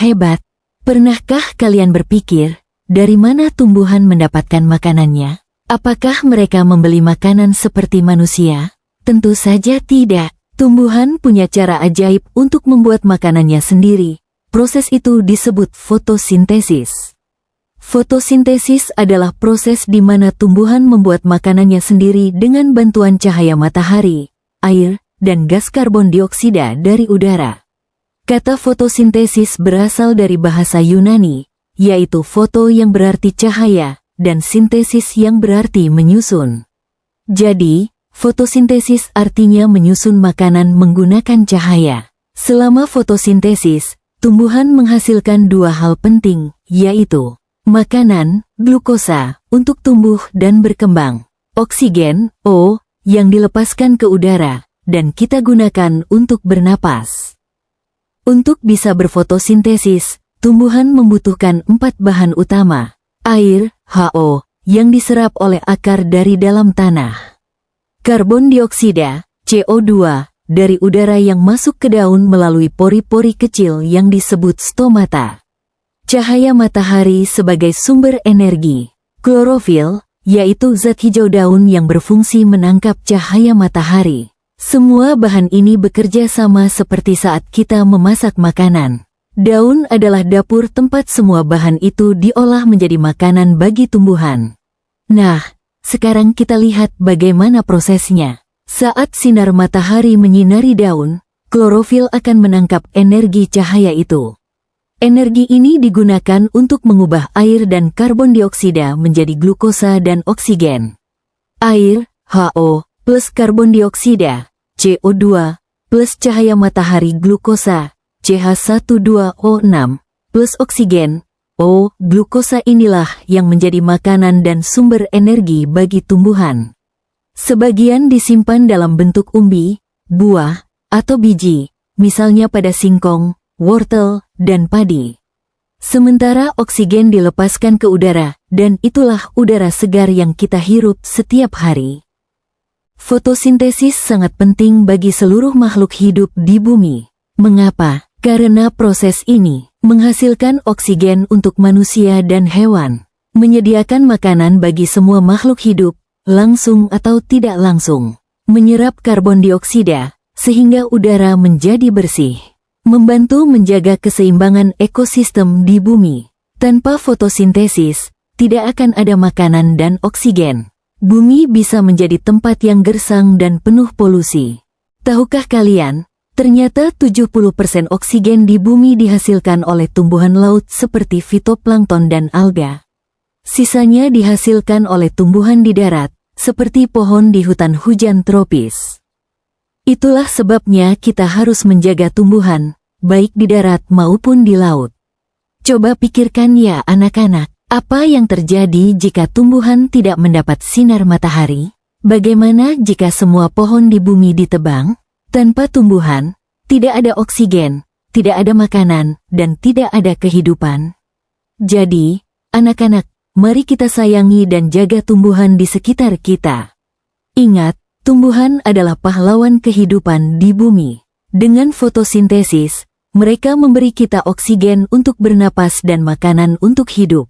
hebat. Pernahkah kalian berpikir, dari mana tumbuhan mendapatkan makanannya? Apakah mereka membeli makanan seperti manusia? Tentu saja tidak. Tumbuhan punya cara ajaib untuk membuat makanannya sendiri. Proses itu disebut fotosintesis. Fotosintesis adalah proses di mana tumbuhan membuat makanannya sendiri dengan bantuan cahaya matahari, air, dan gas karbon dioksida dari udara. Kata fotosintesis berasal dari bahasa Yunani, yaitu foto yang berarti cahaya, dan sintesis yang berarti menyusun. Jadi, fotosintesis artinya menyusun makanan menggunakan cahaya. Selama fotosintesis, tumbuhan menghasilkan dua hal penting, yaitu makanan, glukosa, untuk tumbuh dan berkembang, oksigen, O, yang dilepaskan ke udara, dan kita gunakan untuk bernapas. Untuk bisa berfotosintesis, tumbuhan membutuhkan 4 bahan utama. Air, HO, yang diserap oleh akar dari dalam tanah. Karbon dioksida, CO2, dari udara yang masuk ke daun melalui pori-pori kecil yang disebut stomata. Cahaya matahari sebagai sumber energi. Klorofil, yaitu zat hijau daun yang berfungsi menangkap cahaya matahari. Semua bahan ini bekerja sama seperti saat kita memasak makanan. Daun adalah dapur tempat semua bahan itu diolah menjadi makanan bagi tumbuhan. Nah, sekarang kita lihat bagaimana prosesnya. Saat sinar matahari menyinari daun, klorofil akan menangkap energi cahaya itu. Energi ini digunakan untuk mengubah air dan karbon dioksida menjadi glukosa dan oksigen. Air, HO, plus karbon dioksida, CO2, plus cahaya matahari glukosa, CH12O6, plus oksigen, O, glukosa inilah yang menjadi makanan dan sumber energi bagi tumbuhan. Sebagian disimpan dalam bentuk umbi, buah, atau biji, misalnya pada singkong, wortel, dan padi. Sementara oksigen dilepaskan ke udara, dan itulah udara segar yang kita hirup setiap hari. Fotosintesis sangat penting bagi seluruh makhluk hidup di bumi. Mengapa? Karena proses ini menghasilkan oksigen untuk manusia dan hewan, menyediakan makanan bagi semua makhluk hidup, langsung atau tidak langsung, menyerap karbon dioksida, sehingga udara menjadi bersih, membantu menjaga keseimbangan ekosistem di bumi. Tanpa fotosintesis, tidak akan ada makanan dan oksigen. Bumi bisa menjadi tempat yang gersang dan penuh polusi. Tahukah kalian? Ternyata 70% oksigen di bumi dihasilkan oleh tumbuhan laut seperti fitoplankton dan alga. Sisanya dihasilkan oleh tumbuhan di darat, seperti pohon di hutan hujan tropis. Itulah sebabnya kita harus menjaga tumbuhan, baik di darat maupun di laut. Coba pikirkan ya anak-anak, apa yang terjadi jika tumbuhan tidak mendapat sinar matahari? Bagaimana jika semua pohon di bumi ditebang? Tanpa tumbuhan, tidak ada oksigen, tidak ada makanan, dan tidak ada kehidupan. Jadi, anak-anak, mari kita sayangi dan jaga tumbuhan di sekitar kita. Ingat, tumbuhan adalah pahlawan kehidupan di bumi. Dengan fotosintesis, mereka memberi kita oksigen untuk bernapas dan makanan untuk hidup.